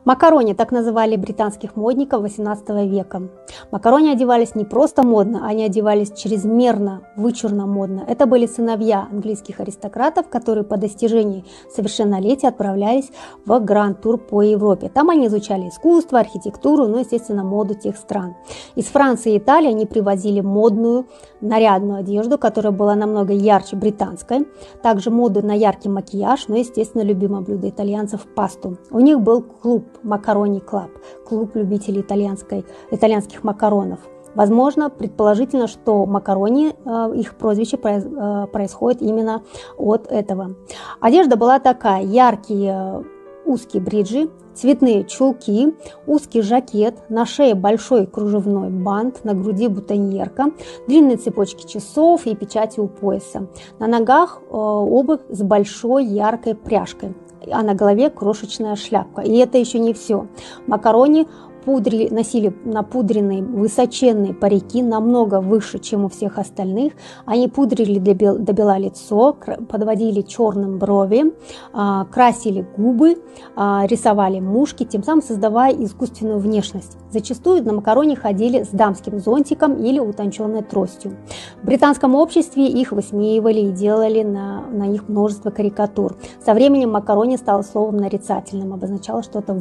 Макарони, так называли британских модников XVIII века. Макарони одевались не просто модно, они одевались чрезмерно, вычурно модно. Это были сыновья английских аристократов, которые по достижении совершеннолетия отправлялись в гранд-тур по Европе. Там они изучали искусство, архитектуру, ну, естественно, моду тех стран. Из Франции и Италии они привозили модную, нарядную одежду, которая была намного ярче британской. Также моду на яркий макияж, но, естественно, любимое блюдо итальянцев – пасту. У них был клуб Макарони Клаб, клуб любителей итальянских макаронов. Возможно, предположительно, что макарони, их прозвище происходит именно от этого. Одежда была такая: яркие узкие бриджи, цветные чулки, узкий жакет, на шее большой кружевной бант, на груди бутоньерка, длинные цепочки часов и печати у пояса. На ногах обувь с большой яркой пряжкой, а на голове крошечная шляпка. И это еще не все. Макарони носили напудренные высоченные парики, намного выше, чем у всех остальных. Они пудрили до бела лицо, подводили черным брови, красили губы, рисовали мушки, тем самым создавая искусственную внешность. Зачастую на макарони ходили с дамским зонтиком или утонченной тростью. В британском обществе их высмеивали и делали на них множество карикатур. Со временем макарони стало словом нарицательным, обозначало что-то